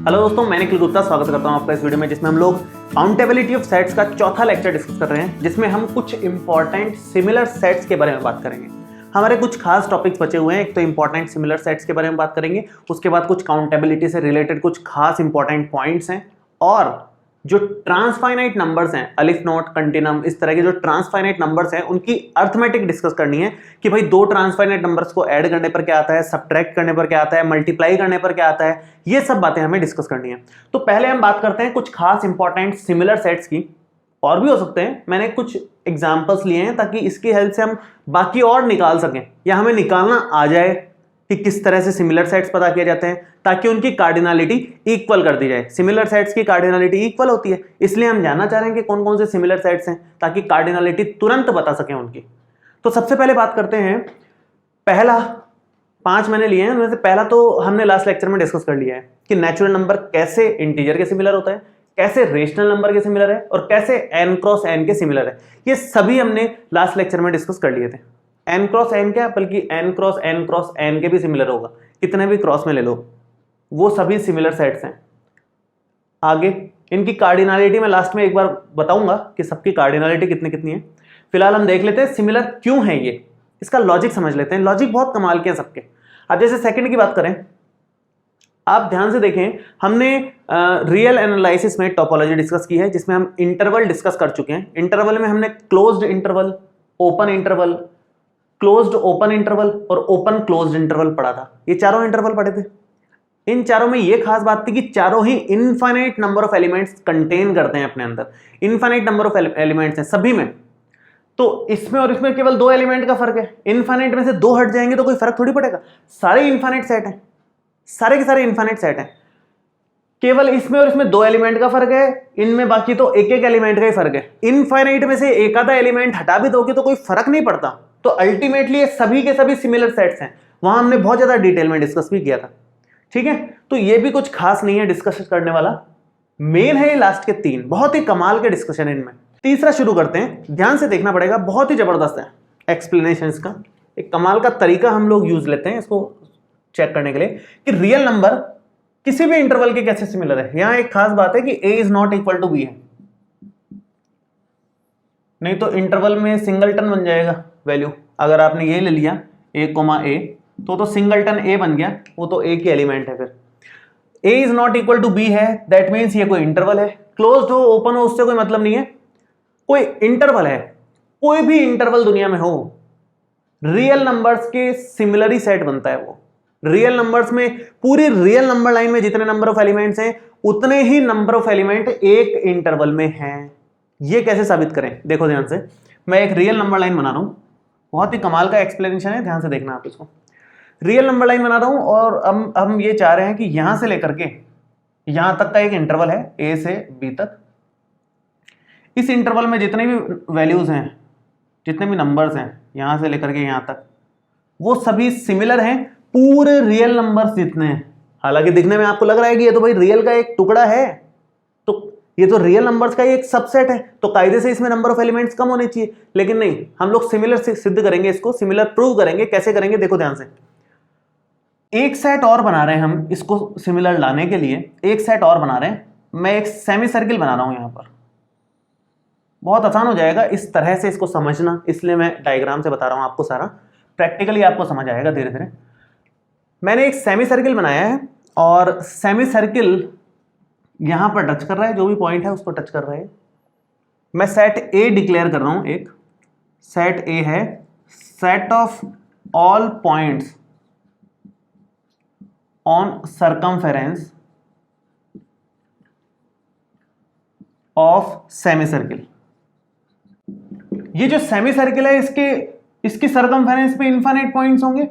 Hello दोस्तों, मैं निखिल गुप्ता स्वागत करता हूं आपका इस वीडियो में, जिसमें हम लोग काउंटेबिलिटी ऑफ सेट्स का चौथा लेक्चर डिस्कस कर रहे हैं, जिसमें हम कुछ इंपॉर्टेंट सिमिलर सेट्स के बारे में बात करेंगे। हमारे कुछ खास टॉपिक्स बचे हुए हैं। एक तो इंपॉर्टेंट सिमिलर सेट्स के बारे में बात करेंगे, उसके बाद कुछ काउंटेबिलिटी से रिलेटेड कुछ खास इंपॉर्टेंट पॉइंट्स हैं, और जो ट्रांसफाइनाइट नंबर्स हैं, अलिफ नोट कंटिन्यूम, इस तरह के जो ट्रांसफाइनाइट नंबर्स हैं उनकी अर्थमेटिक डिस्कस करनी है कि भाई दो ट्रांसफाइनाइट नंबर्स को ऐड करने पर क्या आता है, सब्ट्रैक्ट करने पर क्या आता है, मल्टीप्लाई करने पर क्या आता है, ये सब बातें हमें डिस्कस करनी है। तो पहले हम बात करते हैं कुछ खास इंपॉर्टेंट सिमिलर सेट्स की, और भी हो सकते हैं, मैंने कुछ एग्जाम्पल्स लिए हैं ताकि इसकी हेल्प से हम बाकी और निकाल सकें, या हमें निकालना आ जाए कि किस तरह से सिमिलर सेट्स पता किए जाते हैं, ताकि उनकी कार्डिनलिटी इक्वल कर दी जाए। सिमिलर सेट्स की कार्डिनलिटी इक्वल होती है, इसलिए हम जानना चाह रहे हैं कि कौन कौन से सिमिलर सेट्स हैं, ताकि कार्डिनलिटी तुरंत बता सकें उनकी। तो सबसे पहले बात करते हैं, पहला 5 मैंने लिए हैं, उनमें से पहला तो हमने लास्ट लेक्चर में डिस्कस कर लिया है कि नेचुरल नंबर कैसे इंटीजर के सिमिलर होता है, कैसे रेशनल नंबर के सिमिलर है, और कैसे n क्रॉस n के सिमिलर है। ये सभी हमने लास्ट लेक्चर में डिस्कस कर लिए थे। n क्रॉस n क्या, बल्कि n क्रॉस n के भी सिमिलर होगा, कितने भी क्रॉस में ले लो, वो सभी सिमिलर सेट्स हैं। आगे इनकी कार्डिनलिटी मैं लास्ट में एक बार बताऊंगा कि सबकी कार्डिनलिटी कितनी कितनी है। फिलहाल हम देख लेते हैं सिमिलर क्यों है ये, इसका लॉजिक समझ लेते हैं। लॉजिक बहुत कमाल के हैं सबके। अब जैसे सेकंड की बात करें, आप ध्यान से देखें, हमने रियल एनालिसिस में टोपोलॉजी डिस्कस की है, जिसमें हम इंटरवल डिस्कस कर चुके हैं। इंटरवल में हमने closed interval, open interval, closed open interval और ओपन क्लोज्ड इंटरवल पढ़ा था। ये चारों इंटरवल पढ़े थे। इन चारों में ये खास बात थी कि चारों ही infinite number of elements contain करते हैं अपने अंदर। इनफाइनाइट नंबर ऑफ एलिमेंट्स हैं सभी में। तो इसमें और इसमें केवल 2 एलिमेंट का फर्क है। इनफाइनाइट में से 2 हट जाएंगे तो कोई फर्क थोड़ी पड़ेगा, सारे इनफाइनाइट सेट हैं, सारे के सारे इनफाइनाइट सेट हैं। केवल इसमें और इसमें 2 एलिमेंट का फर्क है, इनमें बाकी तो एक एक एलिमेंट का ही फर्क है। इनफाइनाइट में से एक आधा एलिमेंट हटा भी दोगे तो कोई फर्क नहीं पड़ता। तो अल्टीमेटली ये सभी के सभी सिमिलर सेट्स हैं। वहां हमने बहुत ज्यादा डिटेल में डिस्कस भी किया था, ठीक है। तो ये भी कुछ खास नहीं है डिस्कस करने वाला। मेन है लास्ट के 3, बहुत ही कमाल के डिस्कशन है इनमें। तीसरा शुरू करते हैं, ध्यान से देखना पड़ेगा, बहुत ही जबरदस्त है एक्सप्लेनेशन इसका। एक कमाल का तरीका हम लोग यूज लेते हैं इसको चेक करने के लिए कि रियल नंबर किसी भी इंटरवल के कैसे सिमिलर है। यहां एक खास बात है कि a is not equal to b है, नहीं तो इंटरवल में सिंगलटन बन जाएगा वैल्यू। अगर आपने ये ले लिया a, a, तो सिंगलटन a बन गया, वो तो a की एलिमेंट है। फिर a is not equal to b है, दैट मीन्स ये कोई इंटरवल है। क्लोज्ड हो ओपन हो उससे कोई मतलब नहीं है, कोई इंटरवल है। कोई भी इंटरवल दुनिया में हो, रियल नंबर्स के सिमिलर ही सेट बनता है वो। रियल नंबर्स में, पूरी रियल नंबर लाइन में जितने नंबर ऑफ एलिमेंट्स हैं, उतने ही नंबर ऑफ एलिमेंट एक इंटरवल में हैं। ये कैसे साबित करें, देखो ध्यान से। मैं एक रियल नंबर लाइन बना रहा हूं, बहुत ही कमाल का एक्सप्लेनेशन है, ध्यान से देखना आप इसको। रियल नंबर लाइन बना रहा हूं और हम ये चाह रहे हैं कि यहां से लेकर के यहां तक का एक इंटरवल है, a से b तक। इस इंटरवल में जितने भी वैल्यूज हैं, जितने भी नंबर्स हैं, यहां से लेकर के यहां तक, वो सभी सिमिलर हैं पूरे रियल नंबर्स जितने हैं। हालांकि दिखने में आपको लग रहा है कि ये तो भाई रियल का एक टुकड़ा है, तो ये तो रियल नंबर्स का ही एक सबसेट है, तो कायदे से इसमें नंबर ऑफ एलिमेंट्स कम होने चाहिए। लेकिन नहीं, हम लोग सिमिलर से सिद्ध करेंगे, इसको सिमिलर प्रूव करेंगे। कैसे करेंगे, देखो ध्यान से। एक सेट और बना रहे हैं हम, इसको सिमिलर लाने के लिए एक सेट और बना रहे हैं। मैं एक सेमी सर्किल बना रहा हूं यहां पर, बहुत आसान हो जाएगा इस तरह से इसको समझना, इसलिए मैं डायग्राम से बता रहा हूं आपको सारा। प्रैक्टिकली आपको समझ आएगा धीरे धीरे। मैंने एक सेमी सर्किल बनाया है और सेमी सर्किल यहां पर टच कर रहा है, जो भी पॉइंट है उसको टच कर रहा है। मैं सेट ए डिक्लेयर कर रहा हूं। एक सेट ए है set of all points on circumference of semi circle. ये जो सेमी सर्किल है, इसकी सर्कमफेरेंस पे इनफाइनाइट पॉइंट्स होंगे,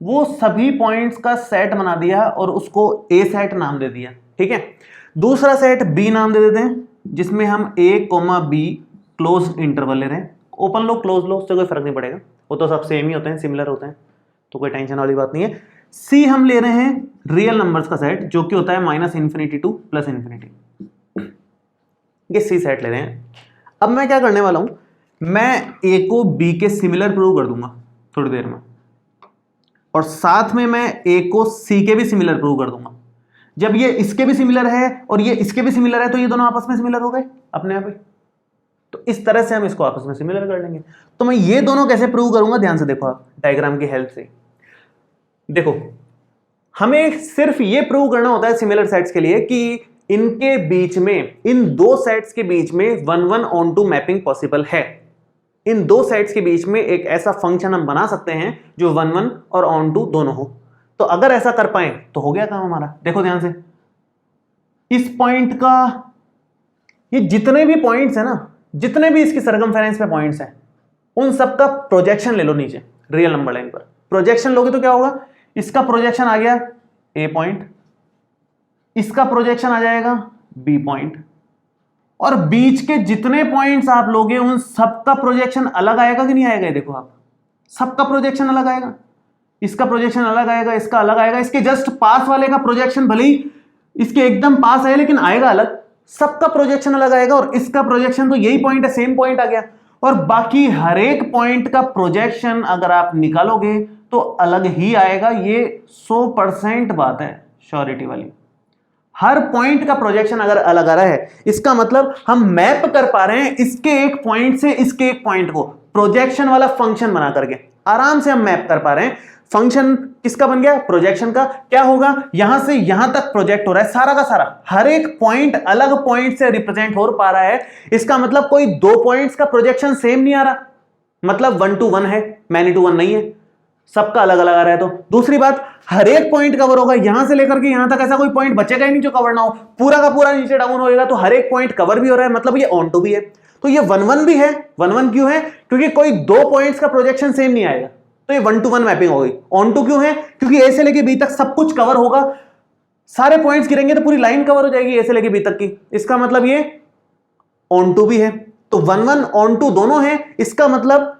वो सभी पॉइंट्स का सेट बना दिया और उसको ए सेट नाम दे दिया, ठीक है। दूसरा सेट बी नाम दे देते हैं, जिसमें हम a, b क्लोज इंटरवल ले रहे हैं। ओपन लो क्लोज लो उससे कोई फर्क नहीं पड़ेगा, वो तो सब सेम ही होते हैं, सिमिलर होते हैं, तो कोई टेंशन वाली बात नहीं है। सी हम ले रहे हैं रियल नंबर्स का सेट, जो कि होता है -∞ टू +∞। ये सी सेट ले रहे हैं। अब मैं क्या करने वाला हूं, मैं a को b के सिमिलर प्रूव कर दूंगा थोड़ी देर में, और साथ में मैं a को c के भी सिमिलर प्रूव कर दूंगा। जब ये इसके भी सिमिलर है और ये इसके भी सिमिलर है तो ये दोनों आपस में सिमिलर हो गए अपने आप ही। तो इस तरह से हम इसको आपस में सिमिलर कर लेंगे। तो मैं ये दोनों कैसे प्रूव करूंगा, ध्यान से देखो आप डायग्राम की हेल्प से। देखो हमें सिर्फ ये प्रूव करना होता है सिमिलर सेट्स के लिए कि इनके बीच में, इन दो सेट्स के बीच में 1-1 ऑन टू मैपिंग पॉसिबल है। इन दो सेट्स के बीच में एक ऐसा फंक्शन हम बना सकते हैं जो 1-1 और ऑन टू दोनों हो। तो अगर ऐसा कर पाए तो हो गया काम हमारा। देखो ध्यान से, इस पॉइंट का, ये जितने भी पॉइंट्स है ना, जितने भी इसकी सरकमफेरेंस पे पॉइंट्स हैं, उन सब का प्रोजेक्शन ले लो नीचे रियल नंबर लाइन पर। प्रोजेक्शन लोगे तो क्या होगा, इसका प्रोजेक्शन आ गया ए पॉइंट, इसका प्रोजेक्शन आ जाएगा बी पॉइंट, और बीच के जितने पॉइंट्स आप लोगे उन सबका प्रोजेक्शन अलग आएगा कि नहीं आएगा। देखो आप, सबका प्रोजेक्शन अलग आएगा, इसका प्रोजेक्शन अलग आएगा, इसका अलग आएगा, इसके जस्ट पास वाले का प्रोजेक्शन भले ही इसके एकदम पास आए लेकिन आएगा अलग, सबका प्रोजेक्शन अलग आएगा। और इसका प्रोजेक्शन तो यही पॉइंट है, सेम पॉइंट आ गया। और बाकी हर एक पॉइंट का प्रोजेक्शन अगर आप निकालोगे तो अलग ही आएगा। ये 100% बात है, श्योरिटी वाली। हर पॉइंट का प्रोजेक्शन अगर अलग आ रहा है, इसका मतलब हम मैप कर पा रहे हैं इसके एक पॉइंट से इसके एक पॉइंट को, प्रोजेक्शन वाला फंक्शन बना करके आराम से हम मैप कर पा रहे हैं। फंक्शन किसका बन गया, प्रोजेक्शन का। क्या होगा, यहां से यहां तक प्रोजेक्ट हो रहा है सारा का सारा, हर एक पॉइंट अलग पॉइंट से रिप्रेजेंट हो पा रहा है। इसका मतलब कोई दो पॉइंट्स का प्रोजेक्शन सेम नहीं आ रहा, मतलब 1-1 है, मैनी टू 1 नहीं है, सबका अलग अलग आ रहा है। तो दूसरी बात, हर एक पॉइंट कवर होगा, यहां से लेकर के यहां तक ऐसा कोई पॉइंट बचेगा ही नहीं जो कवर ना हो, पूरा का पूरा नीचे डाउन होएगा। तो हर एक पॉइंट कवर भी हो रहा है, मतलब ये ऑन टू भी है। तो ये 1-1 भी है। 1-1 क्यों है, क्योंकि कोई दो पॉइंट्स का प्रोजेक्शन सेम नहीं आएगा, तो ये 1-1 मैपिंग होगी। ऑन टू क्यों है, क्योंकि ए से लेके बी तक सब कुछ कवर होगा, सारे पॉइंट्स गिरेंगे तो पूरी लाइन कवर हो जाएगी ए से लेके बी तक की। इसका मतलब ये ऑन टू भी है। तो 1-1 ऑन टू दोनों है। इसका मतलब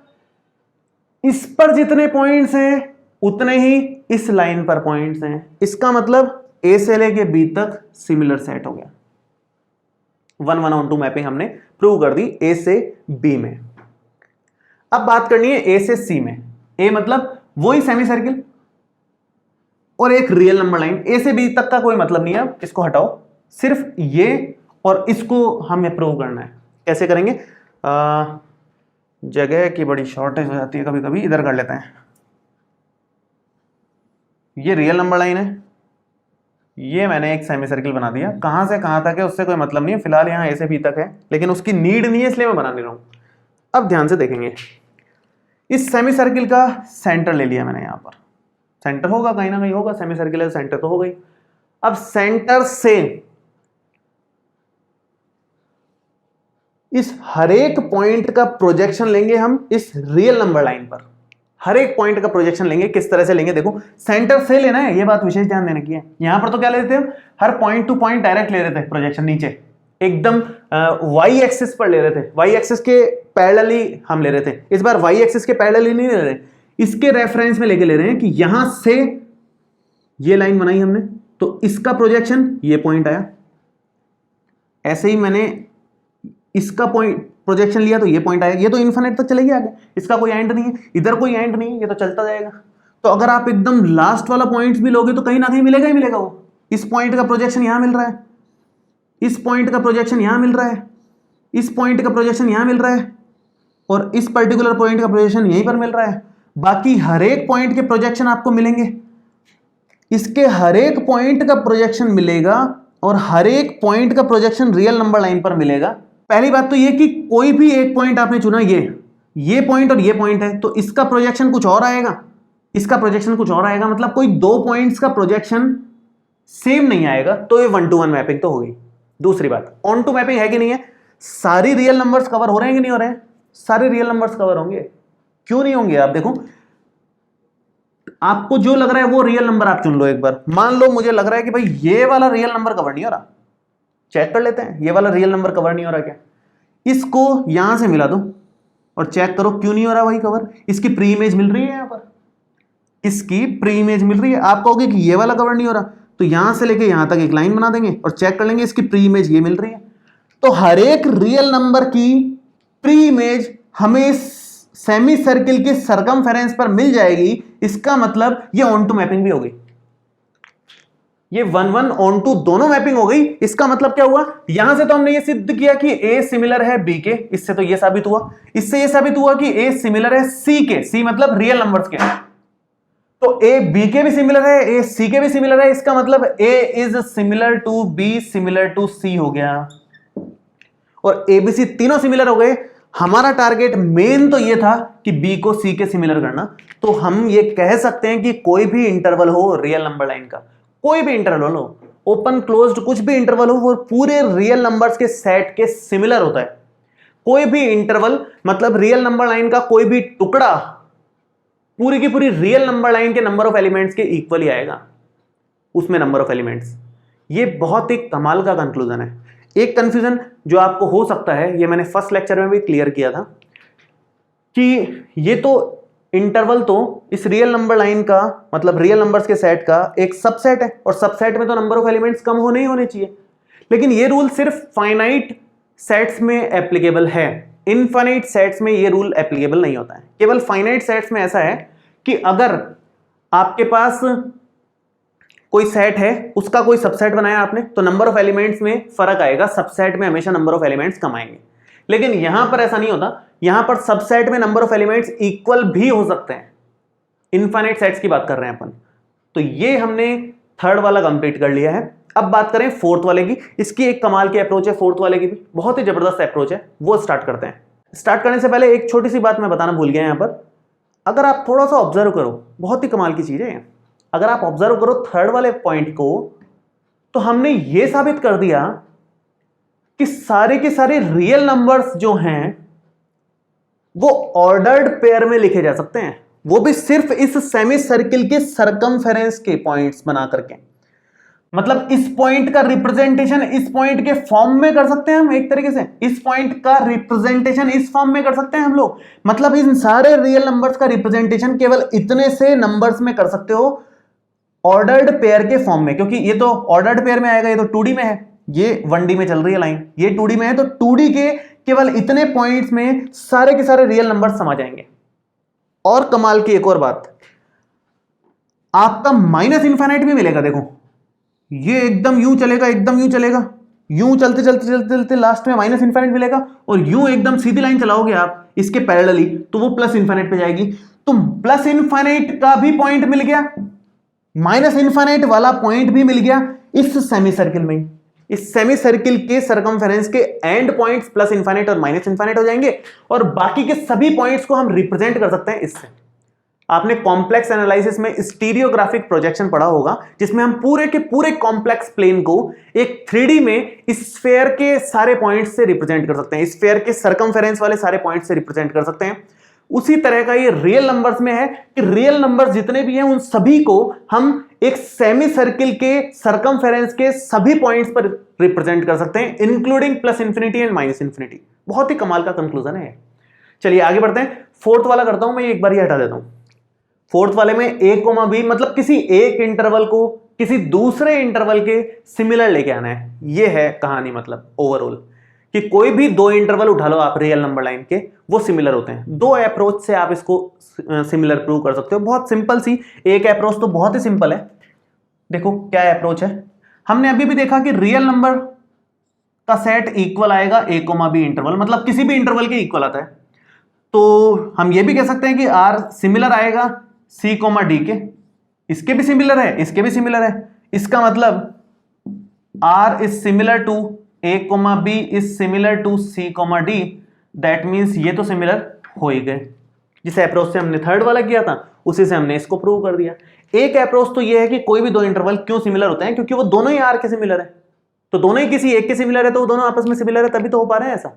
इस पर जितने पॉइंट्स हैं उतने ही इस लाइन पर पॉइंट्स हैं। इसका मतलब ए से लेके बी तक सिमिलर सेट हो गया। 1-1 ऑन टू मैपिंग हमने प्रूव कर दी ए से बी में। अब बात करनी है ए से सी में। ए मतलब वही सेमी सर्किल और एक रियल नंबर लाइन। ए से बी तक का कोई मतलब नहीं है, इसको हटाओ, सिर्फ ये और इसको हमें प्रूव करना है। कैसे करेंगे, जगह की बड़ी शॉर्टेज हो जाती है कभी कभी, इधर कर लेते हैं। ये रियल नंबर लाइन है, ये मैंने एक सेमी सर्किल बना दिया, कहां से कहां तक है उससे कोई मतलब नहीं है, फिलहाल यहां ए से बी तक है, लेकिन उसकी नीड नहीं है इसलिए मैं बना नहीं रहा हूं। अब ध्यान से देखेंगे, इस सेमी सर्किल का सेंटर ले लिया मैंने, यहां पर सेंटर होगा कहीं ना कहीं होगा, सेमी सर्किल है सेंटर तो हो गई। अब सेंटर से इस हर एक पॉइंट का प्रोजेक्शन लेंगे हम इस रियल नंबर लाइन पर। हर एक पॉइंट का प्रोजेक्शन लेंगे, किस तरह से लेंगे, देखो सेंटर से लेना है, ये बात विशेष ध्यान देने की है। यहां पर तो क्या लेते थे हम, हर पॉइंट टू पॉइंट डायरेक्ट ले रहे थे प्रोजेक्शन, नीचे एकदम वाई एक्सिस पर ले रहे थे, वाई एक्सिस के पैरेलली हम ले रहे थे। इस बार वाई एक्सिस के पैरेलली नहीं ले रहे, इसके रेफरेंस में लेके ले रहे हैं कि यहां से ये लाइन बनाई हमने तो इसका प्रोजेक्शन ये पॉइंट आया, ऐसे ही मैंने इसका पॉइंट प्रोजेक्शन लिया तो ये पॉइंट आया। ये तो इन्फिनिट तक चलेगी आगे, इसका कोई एंड नहीं है, इधर कोई एंड नहीं है, ये तो चलता जाएगा। तो अगर आप एकदम लास्ट वाला पॉइंट्स भी लोगे तो कहीं ना कहीं मिलेगा ही मिलेगा वो। इस पॉइंट का प्रोजेक्शन यहां मिल रहा है, इस पॉइंट का प्रोजेक्शन यहां मिल रहा है, इस पॉइंट का प्रोजेक्शन यहां मिल रहा है, और इस पर्टिकुलर पॉइंट का प्रोजेक्शन यहीं पर मिल रहा है। बाकी हर एक पॉइंट के प्रोजेक्शन आपको मिलेंगे, इसके हर एक पॉइंट का प्रोजेक्शन मिलेगा और हर एक पॉइंट का प्रोजेक्शन रियल नंबर लाइन पर मिलेगा। पहली बात तो ये कि कोई भी एक पॉइंट आपने चुना, ये पॉइंट और ये पॉइंट है, तो इसका प्रोजेक्शन कुछ और आएगा, इसका प्रोजेक्शन कुछ और आएगा, मतलब कोई दो पॉइंट्स का प्रोजेक्शन सेम नहीं आएगा, तो ये 1-1 मैपिंग तो होगी। दूसरी बात, ऑन टू मैपिंग है कि नहीं है, सारी रियल नंबर्स कवर हो रहे हैं कि नहीं हो रहे हैं, सारे रियल नंबर्स कवर होंगे। क्यों नहीं होंगे, आप देखो, आपको जो लग रहा है वो रियल नंबर आप चुन लो एक बार। मान लो मुझे लग रहा है कि भाई ये वाला रियल नंबर कवर नहीं हो रहा, चेक कर लेते हैं, ये वाला रियल नंबर कवर नहीं हो रहा क्या, इसको यहां से मिला दो और चेक करो क्यों नहीं हो रहा वही कवर। इसकी प्री इमेज मिल रही है, यहां पर इसकी प्री इमेज मिल रही है। आप कहोगे कि ये वाला कवर नहीं हो रहा, तो यहां से लेके यहां तक एक लाइन बना देंगे और चेक कर लेंगे इसकी प्री इमेज ये मिल रही है। तो हर एक रियल नंबर की प्री इमेज हमें सेमी सर्किल के सरकमफेरेंस पर मिल जाएगी। इसका मतलब ये ऑन टू मैपिंग भी होगी। ये 1 1 ऑन टू दोनों मैपिंग हो गई। इसका मतलब क्या हुआ, यहां से तो हमने ये सिद्ध किया कि A सिमिलर है B के, इससे तो ये साबित हुआ। इससे ये साबित हुआ कि A सिमिलर है C के, C मतलब रियल नंबर्स के। तो A B के भी सिमिलर है, A C के भी सिमिलर है, इसका मतलब A is similar to B similar to C हो गया, और ABC तीनों सिमिलर हो गए। हमारा टारगेट मेन तो ये था कि B को C के सिमिलर करना। तो हम ये कह सकते हैं कि कोई भी इंटरवल हो रियल नंबर लाइन का, कोई भी इंटरवल हो, ओपन क्लोज्ड कुछ भी इंटरवल हो, वो पूरे रियल नंबर्स के सेट के सिमिलर होता है। कोई भी इंटरवल मतलब रियल नंबर लाइन का कोई भी टुकड़ा पूरी की पूरी रियल नंबर लाइन के नंबर ऑफ एलिमेंट्स के इक्वल ही आएगा, उसमें नंबर ऑफ एलिमेंट्स। ये बहुत ही कमाल का कंक्लूजन है। एक कंफ्यूजन जो आपको हो सकता है, ये मैंने फर्स्ट लेक्चर में भी क्लियर किया था, कि ये तो इंटरवल तो इस रियल नंबर लाइन का मतलब रियल नंबर्स के सेट का एक सबसेट है, और सबसेट में तो नंबर ऑफ एलिमेंट्स कम होने ही होने चाहिए। लेकिन ये रूल सिर्फ फाइनाइट सेट्स में एप्लीकेबल है, इनफाइनाइट सेट्स में ये रूल एप्लीकेबल नहीं होता है। केवल फाइनाइट सेट्स में ऐसा है कि अगर आपके पास कोई सेट है, उसका कोई सबसेट बनाया आपने, तो नंबर ऑफ एलिमेंट्स में फर्क आएगा, सबसेट में हमेशा नंबर ऑफ एलिमेंट्स कम आएंगे। लेकिन यहां पर ऐसा नहीं होता, यहां पर सबसेट में नंबर ऑफ एलिमेंट्स इक्वल भी हो सकते हैं। इनफाइनाइट सेट्स की बात कर रहे हैं अपन। तो ये हमने थर्ड वाला कंप्लीट कर लिया है। अब बात करें फोर्थ वाले की। इसकी एक कमाल की अप्रोच है, फोर्थ वाले की भी बहुत ही जबरदस्त अप्रोच है, वो स्टार्ट करते हैं। स्टार्ट करने से पहले एक छोटी सी बात मैं बताना भूल गया यहां पर। अगर आप थोड़ा सा ऑब्जर्व करो, बहुत ही कमाल की चीज है। अगर आप ऑब्जर्व करो थर्ड वाले पॉइंट को, तो हमने ये साबित कर दिया कि सारे के सारे रियल नंबर्स जो हैं वो ऑर्डर्ड पेयर में लिखे जा सकते हैं, वो भी सिर्फ इस सेमी सर्किल के सरकमफेरेंस के पॉइंट्स बना करके। मतलब इस पॉइंट का रिप्रेजेंटेशन इस पॉइंट के फॉर्म में कर सकते हैं हम, एक तरीके से इस पॉइंट का रिप्रेजेंटेशन इस फॉर्म में कर सकते हैं हम लोग। मतलब इन सारे रियल नंबर्स का रिप्रेजेंटेशन केवल इतने से नंबर्स में कर सकते हो, ऑर्डर्ड पेयर के फॉर्म में। क्योंकि ये तो ऑर्डर्ड पेयर में आएगा, ये तो 2D में है, ये 1D में चल रही है लाइन, ये 2D में है, तो 2D के केवल इतने पॉइंट्स में सारे के सारे रियल नंबर समा जाएंगे। और कमाल की एक और बात, आपका माइनस इनफाइनाइट भी मिलेगा। देखो ये एकदम यूं चलेगा, एकदम यूं चलेगा, यूं चलते चलते चलते चलते लास्ट में माइनस इनफाइनाइट मिलेगा, और यूं एकदम सीधी लाइन चलाओगे आप इसके पैरेलली, तो वो प्लस इनफाइनाइट पे जाएगी। तो प्लस इनफाइनाइट का भी पॉइंट मिल गया, माइनस इनफाइनाइट वाला पॉइंट भी मिल गया इस सेमी सर्किल में। इस सेमी सर्किल के सरकमफेरेंस के एंड पॉइंट्स प्लस इनफाइनाइट और माइनस इनफाइनाइट हो जाएंगे, और बाकी के सभी पॉइंट्स को हम रिप्रेजेंट कर सकते हैं इससे। आपने कॉम्प्लेक्स एनालिसिस में स्टीरियोग्राफिक प्रोजेक्शन पढ़ा होगा, जिसमें हम पूरे के पूरे कॉम्प्लेक्स प्लेन को एक 3D में स्फीयर के सारे पॉइंट्स से रिप्रेजेंट कर सकते हैं, स्फीयर के सरकमफेरेंस वाले सारे पॉइंट्स से रिप्रेजेंट कर सकते हैं। उसी तरह का ये रियल नंबर्स में है कि रियल नंबर्स जितने भी हैं उन सभी को हम एक सेमी सर्किल के सरकमफेरेंस के सभी पॉइंट्स पर रिप्रेजेंट कर सकते हैं, including plus infinity and minus infinity. बहुत ही कमाल का कंक्लूजन है। चलिए आगे बढ़ते हैं। फोर्थ वाला करता हूं मैं, एक बार ही हटा देता हूं। फोर्थ वाले में a, b मतलब किसी एक इंटरवल को किसी दूसरे इंटरवल के सिमिलर लेके आना है। ये है कहानी, मतलब ओवरऑल कि कोई भी दो इंटरवल उठा लो आप रियल नंबर लाइन के, वो सिमिलर होते हैं। दो अप्रोच से आप इसको सिमिलर प्रूव कर सकते हो, बहुत सिंपल सी। एक अप्रोच तो बहुत ही सिंपल है, देखो क्या अप्रोच है। हमने अभी भी देखा कि रियल नंबर का सेट इक्वल आएगा a, b इंटरवल, मतलब किसी भी इंटरवल के इक्वल आता है। तो हम ये भी कह सकते हैं कि r सिमिलर आएगा c, d के। इसके भी सिमिलर है, इसके भी सिमिलर है। इसका मतलब r is similar to a, b is similar to c, d। That means ये तो सिमिलर हो ही गए। जिस अप्रोच से हमने थर्ड वाला किया था उसी से हमने इसको प्रूव कर दिया। एक अप्रोच तो ये है कि कोई भी दो इंटरवल क्यों सिमिलर होते हैं, क्योंकि वो दोनों ही r के सिमिलर है। तो दोनों ही किसी एक के सिमिलर है, तो वो दोनों आपस में सिमिलर है, तभी तो हो पा रहे हैं ऐसा।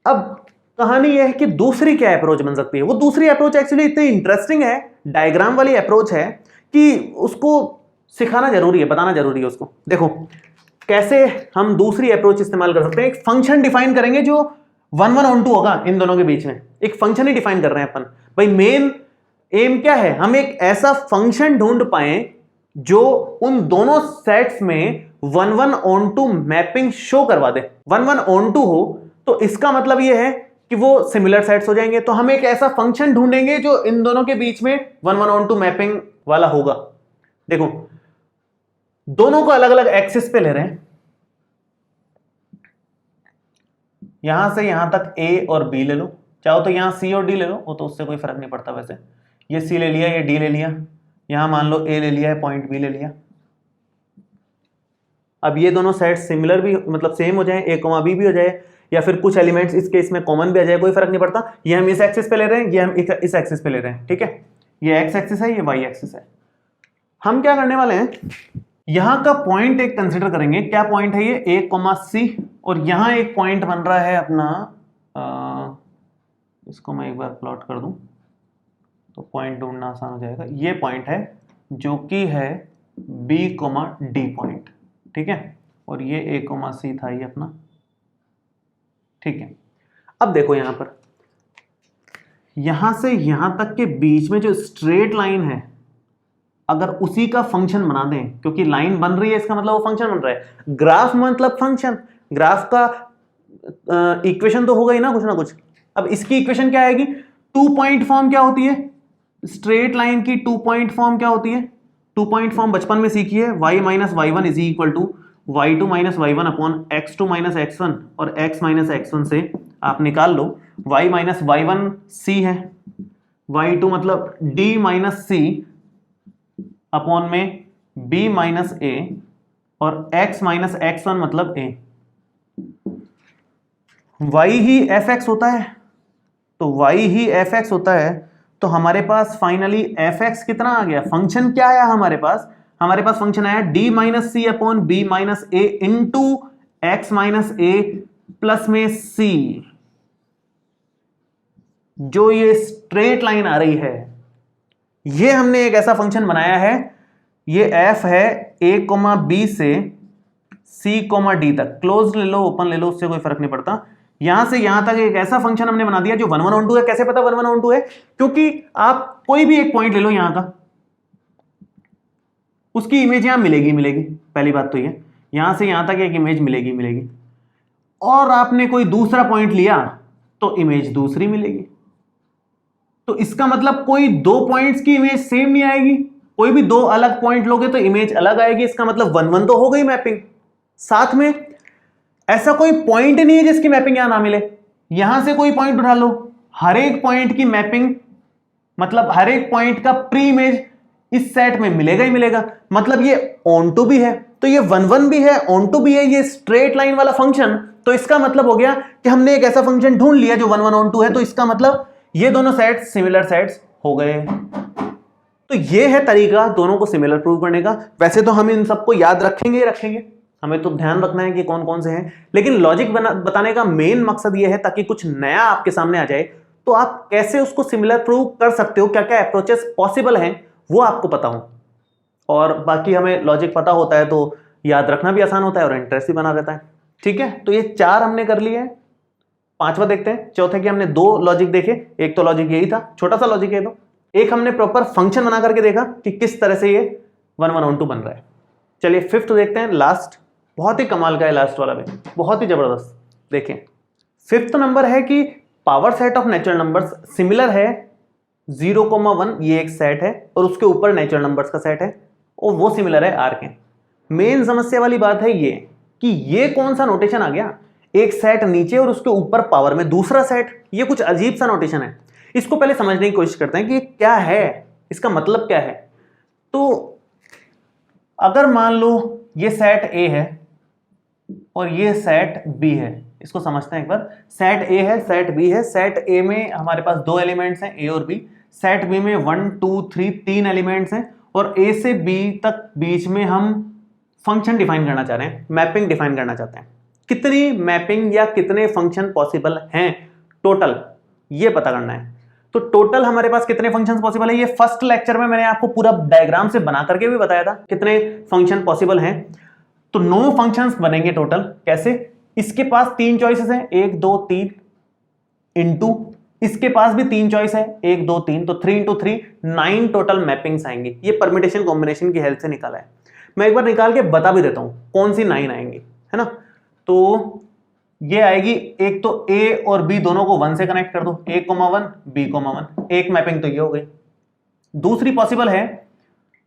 अब कहानी यह है कि दूसरी क्या अप्रोच बन सकती है। वो दूसरी अप्रोच एक्चुअली इतनी इंटरेस्टिंग है, डायग्राम वाली अप्रोच है, कि उसको सिखाना जरूरी है, बताना जरूरी है उसको। देखो कैसे हम दूसरी अप्रोच इस्तेमाल कर सकते हैं। एक फंक्शन डिफाइन करेंगे जो 1 1 on 2 होगा इन दोनों के बीच में। एक फंक्शन ही डिफाइन कर रहे हैं अपन। भाई मेन एम क्या है, हम एक ऐसा फंक्शन ढूंढ पाए जो उन दोनों सेट्स में 1 1 on 2 मैपिंग शो करवा दे। 1 1 on 2 हो तो इसका मतलब यह है कि वो सिमिलर सेट्स हो जाएंगे। तो हम एक ऐसा फंक्शन ढूंढेंगे जो इन दोनों के बीच में 1 1 on 2 मैपिंग वाला होगा। देखो दोनों को अलग अलग एक्सिस पे ले रहे हैं, यहां से यहां तक ए और बी ले लो, चाहो तो यहां सी और डी ले लो, वो तो उससे कोई फर्क नहीं पड़ता वैसे। ये सी ले लिया, ये डी ले लिया, यहां मान लो ए ले लिया है, पॉइंट बी ले लिया। अब ये दोनों सेट सिमिलर भी मतलब सेम हो जाए, ए कॉमा बी भी हो जाए, या फिर कुछ एलिमेंट्स इस केस में कॉमन भी आ जाए, कोई फर्क नहीं पड़ता। ये हम इस एक्सिस पे ले रहे हैं, ये हम इस एक्सिस पे ले रहे हैं, ठीक है। ये एक्स एक्सिस है, ये वाई एक्सिस है। हम क्या करने वाले हैं, यहां का पॉइंट एक कंसिडर करेंगे। क्या पॉइंट है ये, ए कॉमा सी, और यहां एक पॉइंट बन रहा है अपना, इसको मैं एक बार प्लॉट कर दूं तो पॉइंट ढूंढना आसान हो जाएगा। ये पॉइंट है जो कि है बी कॉमा डी पॉइंट, ठीक है, और ये ए कॉमा सी था ये अपना, ठीक है। अब देखो यहां पर, यहां से यहां तक के बीच में जो स्ट्रेट लाइन है, अगर उसी का फंक्शन बना दें, क्योंकि लाइन बन रही है इसका मतलब वो फंक्शन बन रहा है। ग्राफ मतलब फंक्शन, ग्राफ का इक्वेशन तो होगा ही ना कुछ। अब इसकी इक्वेशन क्या आएगी, 2 पॉइंट फॉर्म क्या होती है, स्ट्रेट लाइन की 2 पॉइंट फॉर्म क्या होती है, 2 पॉइंट फॉर्म बचपन में सीखी है, y minus y one is equal to y2 minus y one upon x2 minus x1, और x माइनस x1 से आप निकाल लो y minus y one c है, y2 मतलब d माइनस c अपॉन में b माइनस a, और x minus x1 मतलब a। y ही fx होता है, तो y ही fx होता है, तो हमारे पास फाइनली fx कितना आ गया, फंक्शन क्या आया हमारे पास फंक्शन आया d माइनस सी अपॉन बी माइनस ए इंटू एक्स माइनस ए प्लस में c। जो ये स्ट्रेट लाइन आ रही है, ये हमने एक ऐसा फंक्शन बनाया है, ये f है a कोमा बी से c कोमा डी तक, क्लोज ले लो ओपन ले लो उससे कोई फर्क नहीं पड़ता। यहां से यहां तक एक ऐसा फंक्शन हमने बना दिया जो 1 1 2 है। कैसे पता 1 1 2 है, क्योंकि आप कोई भी एक पॉइंट ले लो यहां का, उसकी इमेज यहां मिलेगी। पहली बात तो ये, यहां से यहां तक एक इमेज मिलेगी, और आपने कोई दूसरा पॉइंट लिया तो इमेज दूसरी मिलेगी। तो इसका मतलब कोई 2 पॉइंट्स की इमेज सेम नहीं आएगी, कोई भी 2 अलग पॉइंट लोगे तो इमेज अलग आएगी। इसका मतलब 1 1 तो हो गई मैपिंग। साथ में ऐसा कोई पॉइंट नहीं है जिसकी मैपिंग यहां ना मिले, यहां से कोई पॉइंट उठा लो, हर एक पॉइंट की मैपिंग मतलब हर एक पॉइंट का प्री इमेज इस सेट में मिलेगा ही मिलेगा। मतलब ये ऑन टू भी है, तो ये 1 1 भी है, ऑन टू भी है, ये स्ट्रेट लाइन वाला फंक्शन। तो इसका मतलब हो गया कि हमने एक ऐसा फंक्शन ढूंढ लिया जो 1 1 ऑन टू है, तो इसका मतलब ये दोनों सेट्स सिमिलर सेट्स हो गए। तो ये है तरीका दोनों को सिमिलर प्रूव करने का। वैसे तो हम इन सबको याद रखेंगे, हमें तो ध्यान रखना है कि कौन कौन से हैं, लेकिन लॉजिक बताने का मेन मकसद ये है ताकि कुछ नया आपके सामने आ जाए तो आप कैसे उसको सिमिलर प्रूव कर सकते हो, क्या क्या अप्रोचेस पॉसिबल हैं वो आपको पता हो। और बाकी हमें लॉजिक पता होता है तो याद रखना भी आसान होता है और इंटरेस्ट भी बना रहता है। ठीक है, तो ये 4 हमने कर लिए हैं। 5वां देखते हैं। चौथे के हमने 2 लॉजिक देखे, एक तो लॉजिक यही था, छोटा सा लॉजिक है। तो एक हमने प्रॉपर फंक्शन बना करके देखा कि किस तरह से ये 1 1 2 बन रहा है। चलिए 5th देखते हैं, लास्ट। बहुत ही कमाल का है लास्ट वाला भी, बहुत ही जबरदस्त। देखें 5th नंबर है कि power set of natural numbers similar है 0,1, ये एक सेट है और उसके ऊपर नेचुरल नंबर्स का सेट है और वो सिमिलर है R के। मेन समस्या वाली बात है ये कि ये कौन सा नोटेशन आ गया, एक सेट नीचे और उसके ऊपर पावर में दूसरा सेट। ये कुछ अजीब सा नोटेशन है, इसको पहले समझने की कोशिश करते हैं कि क्या है, इसका मतलब क्या है। तो अगर मान लो ये सेट A है और ये सेट B है, इसको समझते हैं एक बार। सेट A है, सेट B है। सेट A में हमारे पास 2 एलिमेंट्स हैं, A और B। सेट B में 1 2 3 3 एलिमेंट्स हैं और A से B तक बीच में हम फंक्शन डिफाइन करना चाह रहे हैं, मैपिंग डिफाइन करना चाहते हैं। कितनी मैपिंग या कितने फंक्शन पॉसिबल हैं टोटल, ये पता करना है। तो टोटल हमारे पास कितने फंक्शंस पॉसिबल है, ये फर्स्ट लेक्चर में मैंने आपको पूरा डायग्राम से बना करके भी बताया था कितने फंक्शन पॉसिबल हैं। तो 9 फंक्शंस बनेंगे टोटल। कैसे, इसके पास 3 चॉइसेस हैं, 1 2 3 इंटू इसके पास भी 3 चॉइस है, 1 2 3, तो 3 इंटू 3 9 टोटल मैपिंग्स आएंगी। ये परमिटेशन कॉम्बिनेशन की हेल्प से निकाला है। मैं एक बार निकाल के बता भी देता हूं कौन सी 9 आएंगी, है ना। तो ये आएगी, एक तो A और B दोनों को 1 से कनेक्ट कर दो, A, 1 B, 1, एक मैपिंग तो ये हो गई। दूसरी पॉसिबल है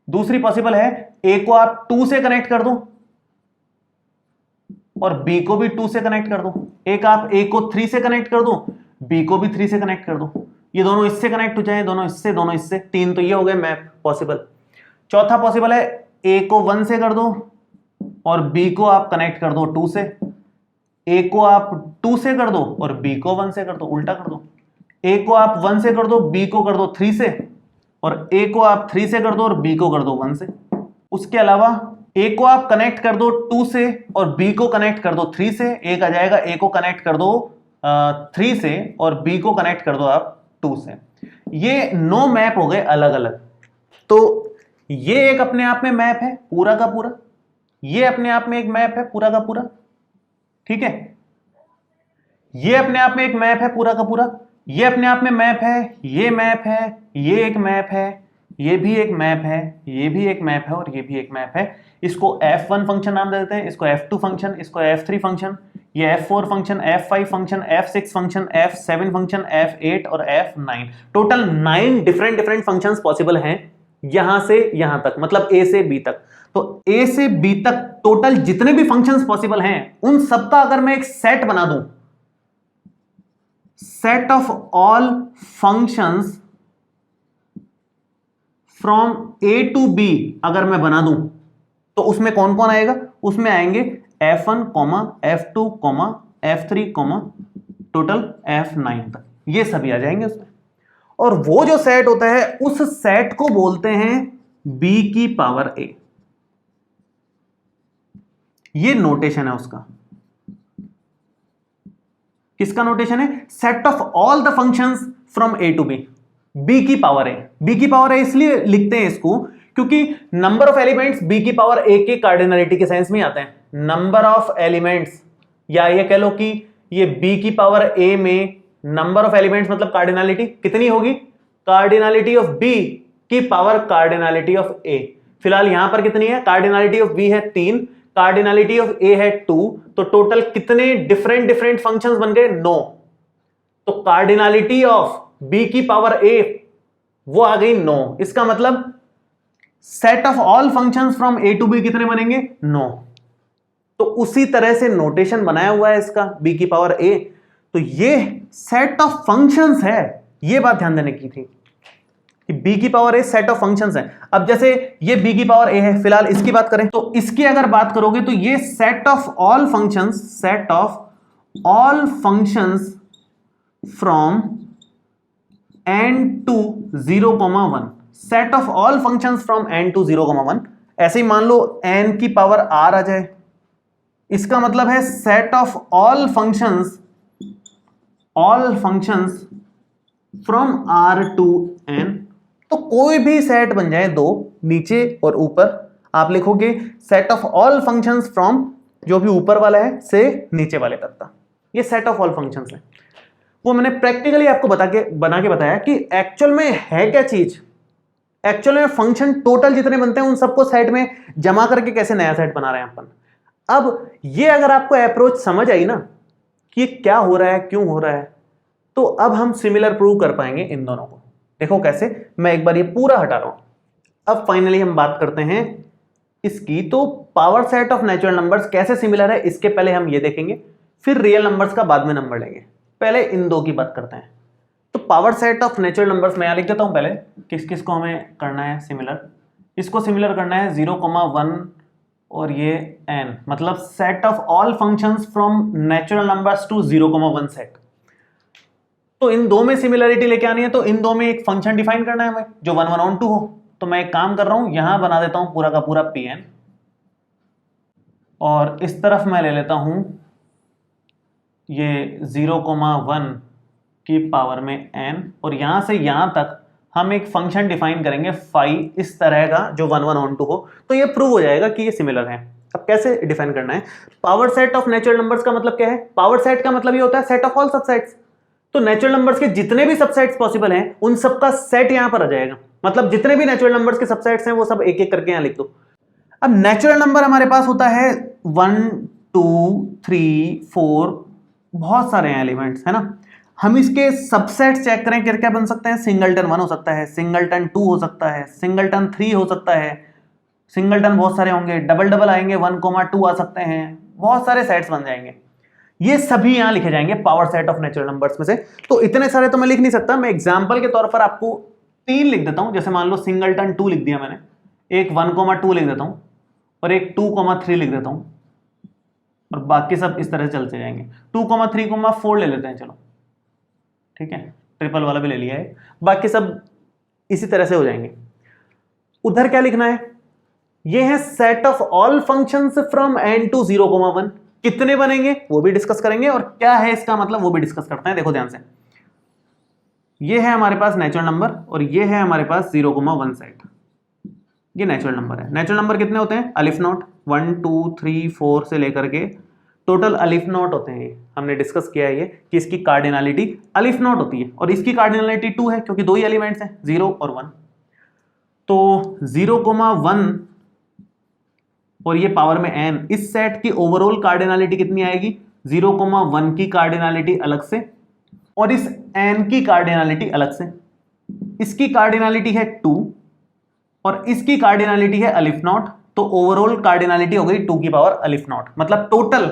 दूसरी पॉसिबल है ए को आप 2 से कनेक्ट कर दो और बी को भी 2 से कनेक्ट कर दो। एक आप ए को 3 से कनेक्ट कर दो, बी को भी 3 से कनेक्ट कर दो, ये दोनों इससे कनेक्ट हो जाए, दोनों इससे। 3 तो ये हो गए मैप पॉसिबल। चौथा पॉसिबल है ए को 1 से कर दो और बी को आप कनेक्ट कर दो 2 से। ए को आप 2 से कर दो और बी को 1 से कर दो, उल्टा कर दो। ए को आप 1 से कर दो, बी को कर दो 3 से, और ए को आप 3 से कर दो और बी को कर दो 1 से। उसके अलावा ए को आप कनेक्ट कर दो 2 से और बी को कनेक्ट कर दो 3 से। एक आ जाएगा ए को कनेक्ट कर दो 3 से और बी को कनेक्ट कर दो आप 2 से। ये 9 मैप हो गए अलग अलग। तो ये एक अपने आप में मैप है पूरा का पूरा, ये अपने आप में एक मैप है पूरा का पूरा, ठीक है। ये अपने आप में एक मैप है पूरा का पूरा, ये अपने आप में मैप है, ये मैप है, ये एक मैप है, ये भी एक मैप है, ये भी एक मैप है और ये भी एक मैप है। इसको F1 फंक्शन नाम दे देते हैं, इसको F2 फंक्शन, इसको F3 फंक्शन, ये F4 function, F5 function, F6 function, F7 function, F8 और F9। Total 9 different functions possible हैं यहां से यहां तक, मतलब A से B तक। तो A से B तक टोटल जितने भी फंक्शंस पॉसिबल हैं उन सबका अगर मैं एक सेट बना दूं, set of all functions from A to B अगर मैं बना दूं तो उसमें कौन कौन आएगा? उसमें आएंगे F1, F2, F3, total F9 तक, ये सभी आ जाएंगे उसमें। और वो जो सेट होता है उस सेट को बोलते हैं B की पावर A। ये नोटेशन है उसका। किसका नोटेशन है? Set of all the functions from A to B, B की पावर A। B की पावर A इसलिए लिखते हैं इसको क्योंकि नंबर ऑफ एलिमेंट्स B की पावर A के कार्डिनलिटी के सेंस में आते हैं। नंबर ऑफ एलिमेंट्स, या ये कह लो कि ये B की पावर A में नंबर ऑफ एलिमेंट्स मतलब कार्डिनलिटी कितनी होगी? कार्डिनलिटी ऑफ B की पावर कार्डिनलिटी ऑफ A। फिलहाल यहां पर कितनी है? कार्डिनलिटी ऑफ B है 3, कार्डिनलिटी ऑफ A है 2, तो टोटल कितने डिफरेंट फंक्शंस बन गए? 9। तो कार्डिनलिटी ऑफ B की पावर A वो आ गई 9। इसका मतलब set of all functions from A to B कितने बनेंगे? 9। तो उसी तरह से नोटेशन बनाया हुआ है इसका B की पावर A। तो ये सेट ऑफ फंक्शंस है, ये बात ध्यान देने की थी कि B की power A set of functions है। अब जैसे ये B की पावर A है, फिलहाल इसकी बात करें तो इसकी अगर बात करोगे तो ये set of all functions, set of all functions from n to 0,1, set of all functions from n to 0,1। ऐसे ही मान लो n की पावर r आ जाए, इसका मतलब है set of all functions from r to n। तो कोई भी सेट बन जाए, दो नीचे और ऊपर, आप लिखोगे set of all functions from जो भी ऊपर वाला है से नीचे वाले तक का, ये सेट ऑफ ऑल फंक्शंस है। वो मैंने प्रैक्टिकली आपको बना के बताया कि एक्चुअल में है क्या चीज। एक्चुअल में फंक्शन टोटल जितने बनते हैं उन सबको सेट में जमा करके कैसे नया सेट बना रहे हैं अपन। अब ये अगर आपको अप्रोच समझ आई ना कि क्या हो रहा है, क्यों हो रहा है, तो अब हम सिमिलर प्रूव कर पाएंगे इन दोनों को। देखो कैसे, मैं एक बार ये पूरा हटा रहा हूं। अब फाइनली हम बात करते हैं इसकी। तो power set of natural numbers कैसे सिमिलर है इसके पहले हम ये देखेंगे, फिर रियल नंबर्स का बाद में नंबर लेंगे। पहले इन दो की बात करते हैं। तो power set of natural numbers मैं यहां लिख देता हूं पहले किस किस को हमें करना है सिमिलर। इसको सिमिलर करना है 0,1 और ये n, मतलब set of all functions from natural numbers to 0,1 set. तो इन दो में सिमिलरिटी लेके आनी है, तो इन दो में एक फंक्शन डिफाइन करना है हमें जो 1, 1 on 2 हो। तो मैं एक काम कर रहा हूं, यहां बना देता हूं पूरा का पूरा Pn, और इस तरफ मैं ले लेता हूं ये 0,1 की पावर में n, और यहां से यहां तक हम एक फंक्शन डिफाइन करेंगे फाई इस तरह का जो 1, 1 on 2 हो। तो ये प्रूव हो जाएगा कि ये सिमिलर है। अब कैसे डिफाइन करना है? Power set of natural numbers का मतलब क्या है? पावर सेट का मतलब ये होता है सेट ऑफ ऑल सबसेट्स। तो नेचुरल नंबर्स के जितने भी सबसेट्स पॉसिबल हैं उन सबका सेट यहां पर आ जाएगा। मतलब जितने भी नेचुरल नंबर्स के सबसेट्स हैं वो सब एक एक करके यहां लिख दो। अब नेचुरल नंबर हमारे पास होता है 1, 2, 3, 4, बहुत सारे हैं एलिमेंट्स, है ना। हम इसके सबसेट चेक करें, क्या क्या बन सकते हैं। सिंगलटन 1 हो सकता है, सिंगलटन 2 हो सकता है, सिंगलटन 3 हो सकता है, सिंगलटन बहुत सारे होंगे, डबल डबल आएंगे, 1,2 आ सकते हैं, बहुत सारे सेट्स बन जाएंगे। ये सभी यहां लिखे जाएंगे power set of natural numbers में से। तो इतने सारे तो मैं लिख नहीं सकता, मैं एग्जांपल के तौर पर आपको 3 लिख देता हूं। जैसे मान लो सिंगलटन 2 लिख दिया मैंने, एक 1,2 लिख देता हूं और एक 2,3 लिख देता हूं, और बाकी सब इस तरह से चलते जाएंगे। 2,3,4 ले लेते हैं, चलो ठीक है, ट्रिपल वाला भी ले लिया है, बाकी सब इसी तरह से हो जाएंगे। उधर क्या लिखना है, ये है set of all functions from n to 0,1। कितने बनेंगे वो भी डिस्कस करेंगे, और क्या है इसका मतलब वो भी डिस्कस करते हैं। देखो ध्यान से, ये है हमारे पास नेचुरल नंबर और ये है हमारे पास 0,1 सेट। ये नेचुरल नंबर है। नेचुरल नंबर कितने होते हैं, अलिफ नोट 1 2 3 4 से लेकर के टोटल अलिफ नोट होते हैं। हमने डिस्कस किया है ये कि इसकी कार्डिनलिटी अलिफ नोट होती है, और इसकी कार्डिनलिटी 2 है क्योंकि 2 ही एलिमेंट्स हैं, 0 और 1। तो 0,1 और ये पावर में n, इस सेट की ओवरऑल कार्डिनलिटी कितनी आएगी, 0,1 की कार्डिनलिटी अलग से और इस n की कार्डिनलिटी अलग से। इसकी कार्डिनलिटी है 2 और इसकी कार्डिनलिटी है अलिफ नॉट, तो ओवरऑल कार्डिनलिटी हो गई 2 की पावर अलिफ नॉट। मतलब टोटल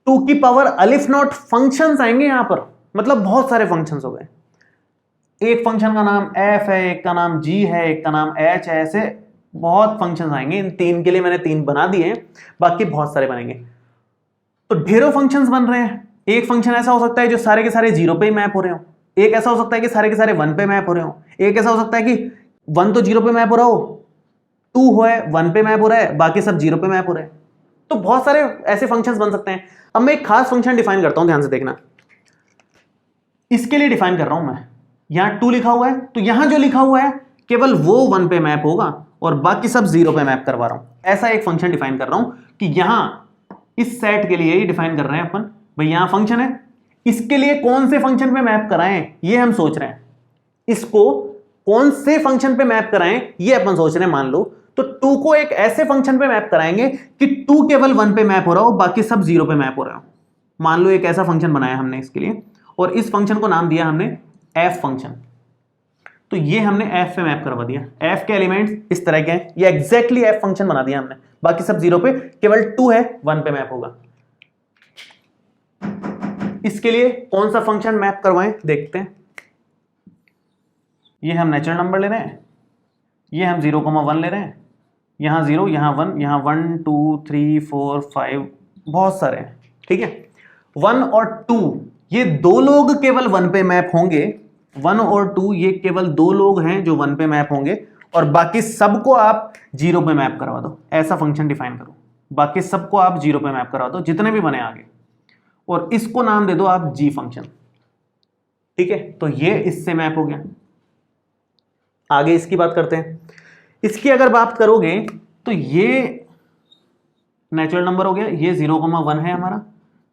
2 की पावर अलिफ नॉट फंक्शंस आएंगे यहां पर, मतलब बहुत सारे फंक्शंस हो गए। एक फंक्शन का नाम f है, एक का नाम g है, एक का नाम h है, ऐसे बहुत फंक्शंस आएंगे। इन 3 के लिए मैंने 3 बना दिए, बाकी बहुत सारे बनेंगे। तो ढेरों फंक्शंस बन रहे हैं। एक फंक्शन ऐसा हो सकता है जो सारे के सारे 0 पे मैप हो रहे हो, एक ऐसा हो सकता है कि सारे के सारे 1 पे मैप हो रहे हो, एक ऐसा हो सकता है कि 1 तो 0 पे मैप हो रहा हो, 2 है 1 पे मैप हो रहा है, बाकी सब 0 पे मैप हो रहे हैं। तो बहुत सारे ऐसे फंक्शंस बन सकते हैं। अब मैं एक खास फंक्शन डिफाइन करता हूं, ध्यान से देखना। इसके लिए डिफाइन कर रहा हूं मैं, यहां 2 लिखा हुआ है, तो यहां जो लिखा हुआ है केवल वो 1 पे मैप होगा और बाकी सब 0 पे मैप करवा रहा हूं। ऐसा एक फंक्शन डिफाइन कर रहा हूं कि यहां इस सेट के लिए ही डिफाइन कर रहे हैं अपन, भाई यहां फंक्शन है, इसके लिए कौन से फंक्शन पे मैप कराएं ये हम सोच रहे हैं। इसको कौन से फंक्शन पे मैप कराएं ये अपन सोच रहे हैं। मान लो तो 2 को एक ऐसे फंक्शन पे मैप कराएंगे कि 2 केवल 1 पे मैप हो रहा हो, बाकी सब 0 पे मैप हो रहा हो। मान लो एक ऐसा फंक्शन बनाया हमने इसके लिए, और इस फंक्शन को नाम दिया हमने f फंक्शन। तो ये हमने f पे मैप करवा दिया। f के एलिमेंट्स इस तरह के हैं, ये एग्जैक्टली f फंक्शन बना दिया हमने, बाकी सब 0 पे, केवल 2 है 1 पे मैप होगा। इसके लिए कौन सा फंक्शन मैप करवाएं देखते हैं। ये हम नेचुरल नंबर ले रहे हैं, ये हम 0,1 ले रहे हैं, यहां 0 यहां 1, यहां 1 2 3 4 5 बहुत सारे हैं, ठीक है। 1 और 2 ये 2 लोग केवल 1 पे मैप होंगे, 1 और 2 ये केवल 2 लोग हैं जो 1 पे मैप होंगे, और बाकी सबको आप 0 पे मैप करवा दो। ऐसा फंक्शन डिफाइन करो, बाकी सबको आप 0 पे मैप करवा दो जितने भी बने आगे, और इसको नाम दे दो आप g फंक्शन, ठीक है। तो ये इससे मैप हो गया। आगे इसकी बात करते हैं। इसकी अगर बात करोगे तो ये नेचुरल नंबर हो गया, ये 0,1 है हमारा,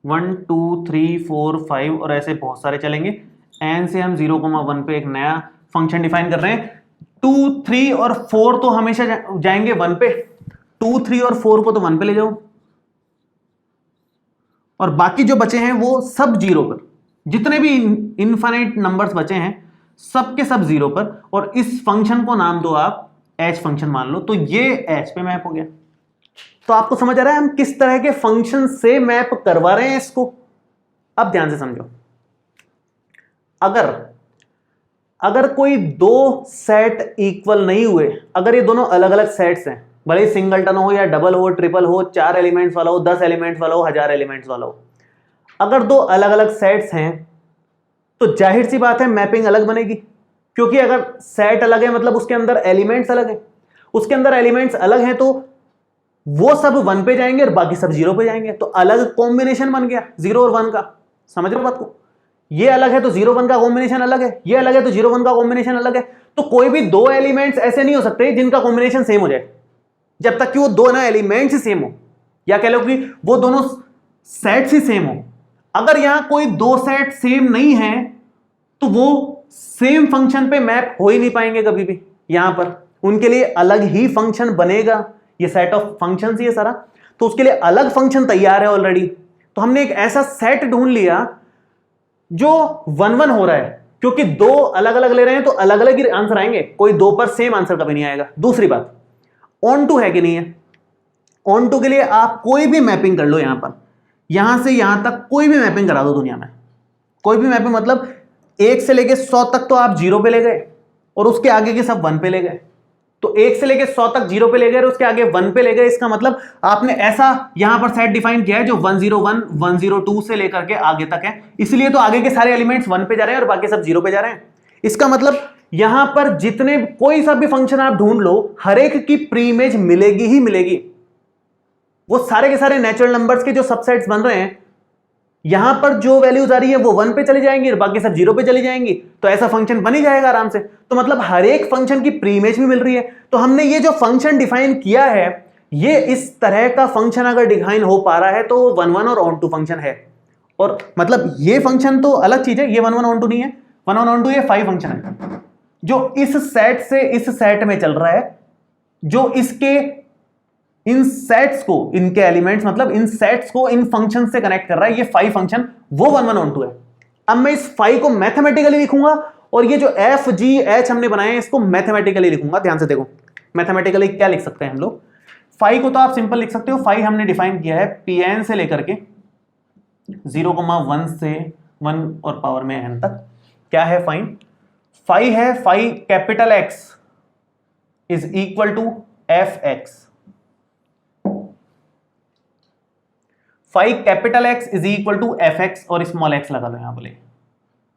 1 2 3 4 5 और ऐसे बहुत सारे चलेंगे। n से हम 0,1 पे एक नया फंक्शन डिफाइन कर रहे हैं। 2 3 और 4 तो हमेशा जाएंगे 1 पे, 2 3 और 4 को तो 1 पे ले जाओ, और बाकी जो बचे हैं वो सब 0 पर। जितने भी इनफाइनाइट नंबर्स बचे हैं सब के सब 0 पर, और इस फंक्शन को नाम दो आप h फंक्शन मान लो, तो ये h पे मैप हो गया। तो आपको समझ आ रहा है हम किस तरह के फंक्शन से मैप करवा रहे हैं इसको। अब ध्यान से समझो, अगर कोई 2 सेट इक्वल नहीं हुए, अगर ये दोनों अलग अलग सेट्स हैं, भले ही सिंगलटन हो या डबल हो, ट्रिपल हो, 4 एलिमेंट्स वाला हो, 10 एलिमेंट्स वाला हो, 1000 एलिमेंट्स वाला हो, अगर 2 अलग अलग सेट्स हैं तो जाहिर सी बात है मैपिंग अलग बनेगी, क्योंकि अगर सेट अलग है मतलब उसके अंदर एलिमेंट्स अलग है, उसके अंदर एलिमेंट्स अलग हैं तो वो सब 1 पे जाएंगे और बाकी सब 0 पे जाएंगे, तो अलग कॉम्बिनेशन बन गया 0 और 1 का। समझ रहे हो बात को? ये अलग है तो 0 1 का कॉम्बिनेशन अलग है, ये अलग है तो 0 1 का कॉम्बिनेशन अलग है। तो कोई भी 2 एलिमेंट्स ऐसे नहीं हो सकते जिनका कॉम्बिनेशन सेम हो जाए, जब तक कि वो दोनों एलिमेंट्स ही सेम हो, या कह लो कि वो दोनों सेट्स ही सेम हो। अगर यहां कोई 2 सेट सेम नहीं है तो वो सेम फंक्शन पे मैप हो ही नहीं पाएंगे कभी भी। यहां पर उनके लिए अलग ही फंक्शन बनेगा, ये सेट ऑफ फंक्शंस ही है सारा, तो उसके लिए अलग फंक्शन तैयार है ऑलरेडी। तो हमने एक ऐसा सेट ढूंढ लिया जो 1-1 हो रहा है, क्योंकि दो अलग अलग ले रहे हैं तो अलग अलग ही आंसर आएंगे, कोई दो पर सेम आंसर कभी नहीं आएगा। दूसरी बात, ऑन टू है कि नहीं है? ऑन टू के लिए आप कोई भी मैपिंग कर लो, यहां पर यहां से यहां तक कोई भी मैपिंग करा दो दुनिया में, कोई भी मैपिंग, मतलब 1 से लेके 100 तक तो आप 0 पे ले गए और उसके आगे के सब 1 पे ले गए। तो 1 से लेके 100 तक 0 पे ले गए और उसके आगे 1 पे ले गए। इसका मतलब आपने ऐसा यहां पर सेट डिफाइन किया है जो 101, 102 से लेकर के आगे तक है, इसलिए तो आगे के सारे एलिमेंट्स 1 पे जा रहे हैं और बाकी सब 0 पे जा रहे हैं। इसका मतलब यहां पर जितने कोई सा भी फंक्शन आप ढूंढ लो, हर एक की प्री इमेज मिलेगी ही मिलेगी। वो सारे के सारे नेचुरल नंबर्स के जो सबसेट्स बन रहे हैं, यहां पर जो वैल्यूज आ रही है वो 1 पे चली जाएंगी और बाकी सब 0 पे चली जाएंगी, तो ऐसा फंक्शन बन ही जाएगा आराम से। तो मतलब हर एक फंक्शन की प्री इमेज भी मिल रही है। तो हमने ये जो फंक्शन डिफाइन किया है, ये इस तरह का फंक्शन अगर डिफाइन हो पा रहा है तो 1-1 और ऑन टू फंक्शन है। और मतलब ये फंक्शन तो अलग चीज है, ये 1-1 ऑन टू नहीं है, 1-1 ऑन टू ये 5 फंक्शन है जो इस सेट से इस सेट में चल रहा है, जो इसके इन सेट्स को, इनके एलिमेंट्स मतलब इन सेट्स को इन फंक्शन से कनेक्ट कर रहा है। ये 5 फंक्शन वो 1-1 ऑन टू है। अब मैं इस 5 को मैथमेटिकली लिखूंगा और ये जो एफ जी एच हमने बनाए हैं इसको मैथमेटिकली लिखूंगा। ध्यान से देखो, मैथमेटिकली क्या लिख सकते हैं हम लोग। 5 को तो आप सिंपल लिख सकते हो, 5 हमने डिफाइन किया है Pn से लेकर के 0,1 से 1 और पावर में n तक। क्या है फाइन? 5 है 5 capital X is equal to f x. 5 capital X is equal to f x और स्मॉल x लगा लो यहां बोले।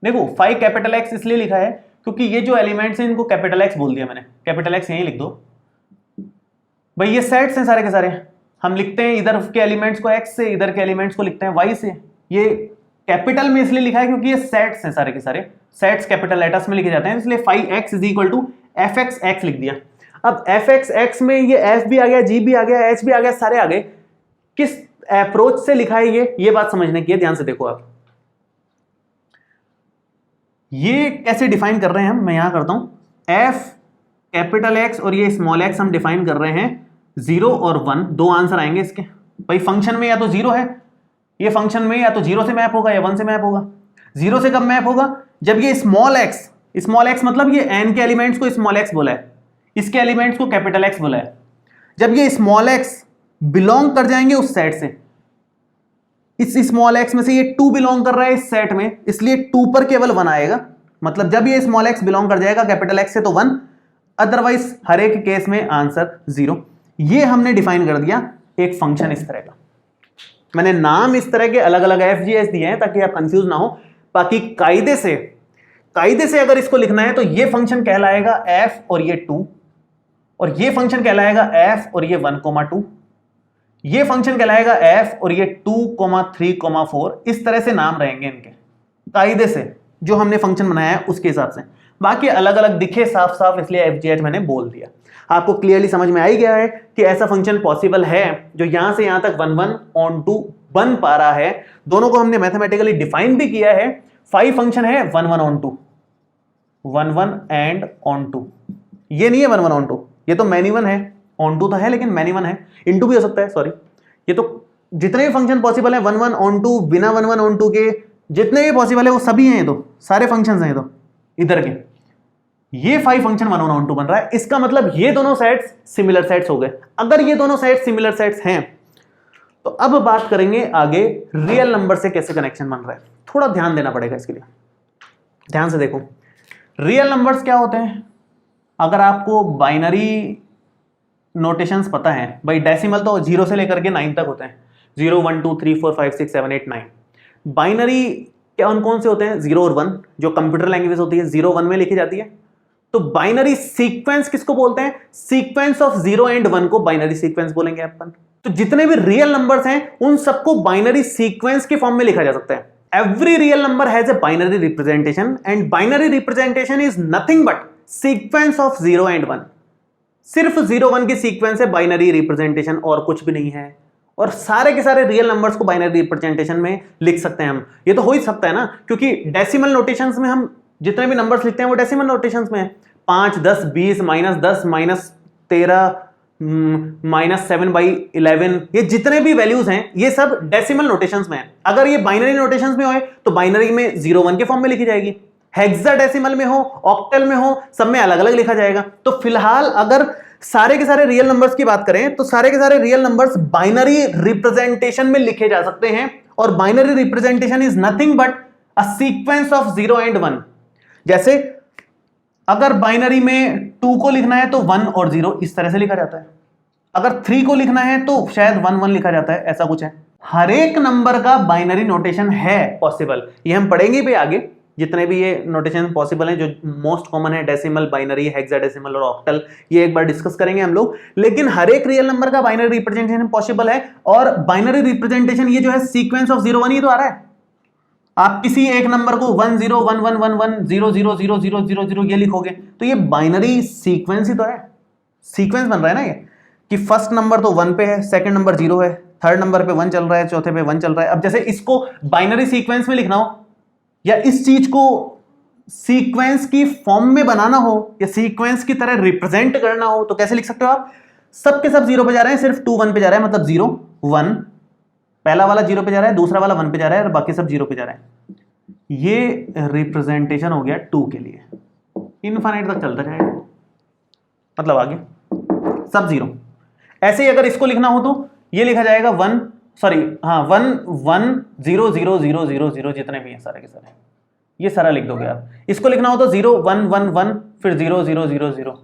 देखो 5 कैपिटल X इसलिए लिखा है क्योंकि ये जो एलिमेंट्स हैं इनको कैपिटल X बोल दिया मैंने, कैपिटल X यहीं लिख दो भाई। ये सेट्स हैं सारे के सारे, हम लिखते हैं इधर के एलिमेंट्स को X से, इधर के एलिमेंट्स को लिखते हैं Y से। ये कैपिटल में इसलिए लिखा है क्योंकि ये सेट्स हैं सारे के सारे, सेट्स कैपिटल लेटर्स में लिखे जाते हैं, इसलिए 5x is equal to f x x लिख दिया। अब एफ एक्स एक्स में ये f भी आ गया, g भी आ गया, h भी आ गया, सारे आ गए। किस अप्रोच से लिखा है ये बात समझने की है, ध्यान से देखो आप। ये कैसे डिफाइन कर रहे हैं हम, मैं यहां करता हूं f कैपिटल X और ये स्मॉल x हम डिफाइन कर रहे हैं 0 और 1, दो आंसर आएंगे इसके। भाई फंक्शन में या तो 0 है, ये फंक्शन में या तो 0 से मैप होगा या 1 से मैप होगा। 0 से कब मैप होगा? जब ये स्मॉल x मतलब ये n के एलिमेंट्स को स्मॉल x बोला है, इसके एलिमेंट्स को कैपिटल X बोला है। जब ये स्मॉल x बिलोंग कर जाएंगे उस सेट से, इस स्मॉल x में से ये 2 बिलोंग कर रहा है इस सेट में, इसलिए 2 पर केवल 1 आएगा। मतलब जब ये स्मॉल x बिलोंग कर जाएगा कैपिटल X से तो 1, अदरवाइज हर एक केस में आंसर 0। ये हमने डिफाइन कर दिया एक फंक्शन इस तरह का। मैंने नाम इस तरह के अलग अलग FGS दिए हैं ताकि आप कंफ्यूज ना हो। बाकी कायदे से अगर इसको लिखना है तो ये फंक्शन कहलाएगा f और ये 2, और ये फंक्शन कहलाएगा f और ये 1,2, ये फंक्शन कहलाएगा f और ये 2,3,4। इस तरह से नाम रहेंगे इनके कायदे से, जो हमने फंक्शन बनाया है उसके हिसाब से। बाकी अलग अलग दिखे साफ साफ, इसलिए FGH मैंने बोल दिया। आपको क्लियरली समझ में आ ही गया है कि ऐसा फंक्शन पॉसिबल है जो यहां से यहां तक 1-1 ऑन टू बन पा रहा है। दोनों को हमने मैथमेटिकली डिफाइन भी किया है। 5 फंक्शन है 1-1 onto, 1-1 and onto. ये नहीं है 1-1 ऑन टू, ये तो मैनी वन है, ऑन टू तो है लेकिन मैनी वन है, इनटू भी हो सकता है, सॉरी। ये तो जितने भी फंक्शन पॉसिबल है 1-1 ऑन टू, बिना 1-1 ऑन टू के जितने भी पॉसिबल है वो सभी हैं, ये तो सारे फंक्शंस हैं। तो इधर के ये 5 फंक्शन 1-1 ऑन टू बन रहा है। इसका मतलब ये दोनों सेट्स सिमिलर सेट्स हो गए। अगर ये दोनों सेट्स सिमिलर सेट्स हैं तो अब बात करेंगे आगे रियल नंबर से कैसे कनेक्शन बन रहा है। थोड़ा ध्यान देना पड़ेगा इसके लिए, ध्यान से देखो। रियल नंबर्स क्या होते हैं? अगर आपको बाइनरी नोटेशंस पता है, भाई डेसिमल तो 0 से लेकर के 9 तक होते हैं, 0 1 2 3 4 5 6 7 8 9। बाइनरी कौन से होते हैं? 0 और 1, जो कंप्यूटर लैंग्वेज होती है 0 1 में लिखी जाती है। तो बाइनरी सीक्वेंस किसको बोलते हैं? सीक्वेंस ऑफ 0 एंड 1 को बाइनरी सीक्वेंस बोलेंगे अपन। तो जितने भी रियल नंबर्स हैं उन सबको बाइनरी सीक्वेंस के फॉर्म में लिखा जा सकता है। Every real number has a binary representation and binary representation is nothing but sequence of 0 and 1। सिर्फ 0-1 की सीक्वेंस है बाइनरी रिप्रेजेंटेशन, और कुछ भी नहीं है। और सारे के सारे रियल नंबर्स को बाइनरी रिप्रेजेंटेशन में लिख सकते हैं हम। ये तो हो ही सकता है ना, क्योंकि डेसिमल नोटेशंस में हम जितने भी नंबर्स लिखते हैं वो डेसिमल नोटेशंस में है। 5 10 20 -10 -13 -7/11, ये जितने भी वैल्यूज हैं ये सब डेसिमल नोटेशंस में है। अगर ये बाइनरी नोटेशंस में हो तो बाइनरी में 0 1 के फॉर्म में लिखी जाएगी, हेक्साडेसिमल में हो, ऑक्टल में हो, सब में अलग अलग लिखा जाएगा। तो फिलहाल अगर सारे के सारे रियल नंबर्स की बात करें तो सारे के सारे रियल नंबर्स बाइनरी रिप्रेजेंटेशन में लिखे जा सकते हैं, और binary representation is nothing but a sequence of 0 and 1। जैसे अगर बाइनरी में 2 को लिखना है तो 1 और 0 इस तरह से लिखा जाता है, अगर 3 को लिखना है तो शायद 1 1 लिखा जाता है, ऐसा कुछ है। हर एक नंबर का बाइनरी नोटेशन है पॉसिबल, ये हम पढ़ेंगे भी आगे, जितने भी ये नोटेशन पॉसिबल हैं, जो मोस्ट कॉमन है डेसिमल, बाइनरी, हेक्साडेसिमल और ऑक्टल, ये एक बार डिस्कस करेंगे हम लोग। लेकिन हर एक रियल नंबर का बाइनरी रिप्रेजेंटेशन पॉसिबल है, और बाइनरी रिप्रेजेंटेशन ये जो है सीक्वेंस ऑफ 0 1 ही तो आ रहा है। आप किसी एक नंबर को 1 0 1 1 1 1 0 0 0 0 0 0 ये लिखोगे तो ये बाइनरी सीक्वेंस ही तो है, सीक्वेंस बन रहा है ना ये, कि फर्स्ट नंबर तो 1 पे है, सेकंड नंबर 0 है, थर्ड नंबर पे 1 चल रहा है, चौथे पे 1 चल रहा है। अब जैसे इसको बाइनरी सीक्वेंस में लिखना हो, या इस चीज को सीक्वेंस की फॉर्म में बनाना हो, या सीक्वेंस की तरह रिप्रेजेंट करना हो, तो कैसे लिख सकते हो आप? सब के सब 0 पे जा रहे हैं, सिर्फ 2 1 पे जा रहा है, मतलब 0 1, पहला वाला 0 पे जा रहा है, दूसरा वाला 1 पे जा रहा है, और बाकी सब 0 पे जा रहे हैं। ये रिप्रेजेंटेशन हो गया 2 के लिए, इनफाइनाइट तक चलता जाएगा, मतलब आगे सब 0। ऐसे ही अगर इसको लिखना हो तो ये लिखा जाएगा 1 1 0 0 0 0 0, जितने भी हैं सारे के सारे, ये सारा लिख दोगे आप। इसको लिखना हो तो 0 1 1 1 फिर 0 0 0 0,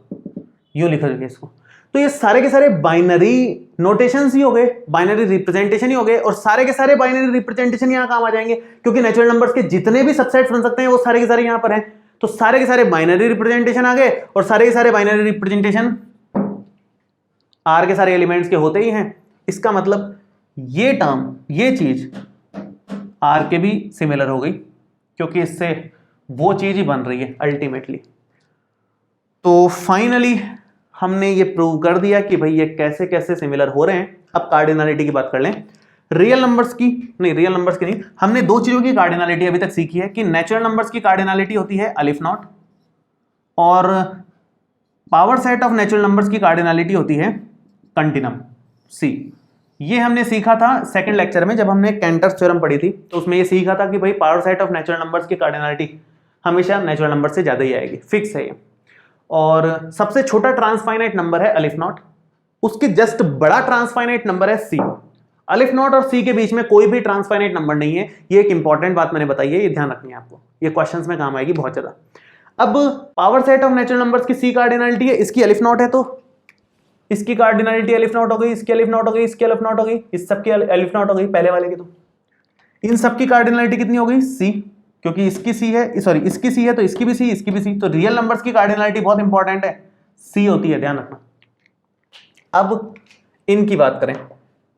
यूं लिखोगे इसको। तो ये सारे के सारे बाइनरी नोटेशंस ही हो गए, बाइनरी रिप्रेजेंटेशन ही हो गए, और सारे के सारे बाइनरी रिप्रेजेंटेशन यहां काम आ जाएंगे, क्योंकि नेचुरल नंबर्स के जितने भी सबसेट्स बन सकते हैं वो सारे के सारे यहां पर हैं। तो सारे के सारे बाइनरी रिप्रेजेंटेशन आ गए, और सारे के सारे बाइनरी रिप्रेजेंटेशन आर के सारे एलिमेंट्स के होते ही हैं। इसका मतलब ये टर्म, ये चीज आर के भी सिमिलर हो गई, क्योंकि इससे वो चीज ही बन रही है अल्टीमेटली। तो फाइनली हमने ये प्रूव कर दिया कि भाई ये कैसे कैसे सिमिलर हो रहे हैं। अब कार्डिनलिटी की बात कर लें। रियल नंबर्स की नहीं, हमने 2 चीजों की कार्डिनलिटी अभी तक सीखी है, कि नेचुरल नंबर्स की कार्डिनलिटी होती है अलिफ नॉट, और power set of natural numbers की कार्डिनलिटी होती है कंटिन्यूम सी। ये हमने सीखा था सेकंड लेक्चर में, जब हमने कैंटर्स थ्योरम पढ़ी थी, तो उसमें ये सीखा था कि भाई power set of natural numbers की कार्डिनलिटी हमेशा नेचुरल नंबर से ज्यादा ही आएगी, फिक्स है ये। और सबसे छोटा ट्रांसफाइनाइट नंबर है अलिफ नॉट, उसके जस्ट बड़ा ट्रांसफाइनाइट नंबर है सी। अलिफ नॉट और सी के बीच में कोई भी ट्रांसफाइनाइट नंबर नहीं है। ये एक इंपॉर्टेंट बात मैंने बताई है, ये ध्यान रखनी है आपको, ये क्वेश्चंस में काम आएगी बहुत ज्यादा। अब power set of natural numbers की सी कार्डिनलिटी है, इसकी अलिफ नॉट है, तो इसकी कार्डिनलिटी अलिफ नॉट हो गई, इसकी अलिफ नॉट हो गई, इसकी अलिफ नॉट हो गई, इस सब की अलिफ नॉट हो गई, पहले वाले की। तो इन सब की कार्डिनलिटी कितनी हो गई? सी, क्योंकि इसकी सी है, सॉरी इसकी सी है तो इसकी भी सी, इसकी भी सी। तो रियल नंबर्स की कार्डिनलिटी बहुत इंपॉर्टेंट है, सी होती है, ध्यान रखना। अब इनकी बात करें,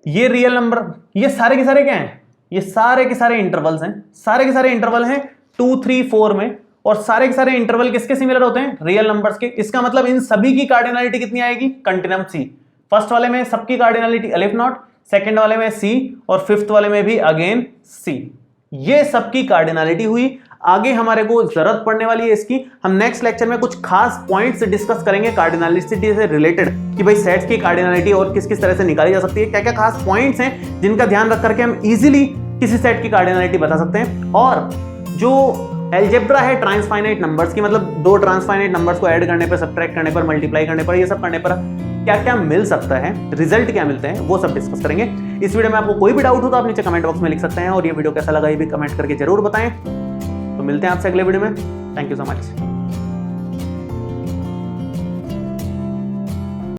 ये रियल नंबर, ये सारे के सारे क्या हैं? ये सारे के सारे इंटरवल्स हैं, सारे के सारे इंटरवल हैं 2 3 4 में, और सारे के सारे इंटरवल किसके सिमिलर होते हैं? रियल नंबर्स के। इसका मतलब इन सभी की कार्डिनलिटी कितनी आएगी? कंटिन्यूम सी। फर्स्ट वाले में सबकी कार्डिनलिटी अलिफ नॉट, सेकंड वाले में सी, और फिफ्थ वाले में भी अगेन सी। ये सबकी कार्डिनलिटी हुई। आगे हमारे को जरूरत पड़ने वाली है इसकी। हम नेक्स्ट लेक्चर में कुछ खास पॉइंट्स डिस्कस करेंगे कार्डिनलिटी से रिलेटेड, कि भाई सेट्स की कार्डिनलिटी और किस किस तरह से निकाली जा सकती है, क्या क्या खास पॉइंट्स हैं जिनका ध्यान रख करके हम इजीली किसी सेट की कार्डिनलिटी बता सकते हैं। और जो एल्जेब्रा है ट्रांसफाइनाइट नंबर्स की, मतलब 2 ट्रांसफाइनाइट नंबर्स को ऐड करने पर, सब्ट्रैक्ट करने पर, मल्टीप्लाई करने पर, ये सब करने पर क्या क्या मिल सकता है, रिजल्ट क्या मिलते हैं, वो सब डिस्कस करेंगे। इस वीडियो में आपको कोई भी डाउट हो तो आप नीचे कमेंट बॉक्स में लिख सकते हैं, और ये वीडियो कैसा लगा ये भी कमेंट करके जरूर बताएं। तो मिलते हैं आपसे अगले वीडियो में। Thank you so much.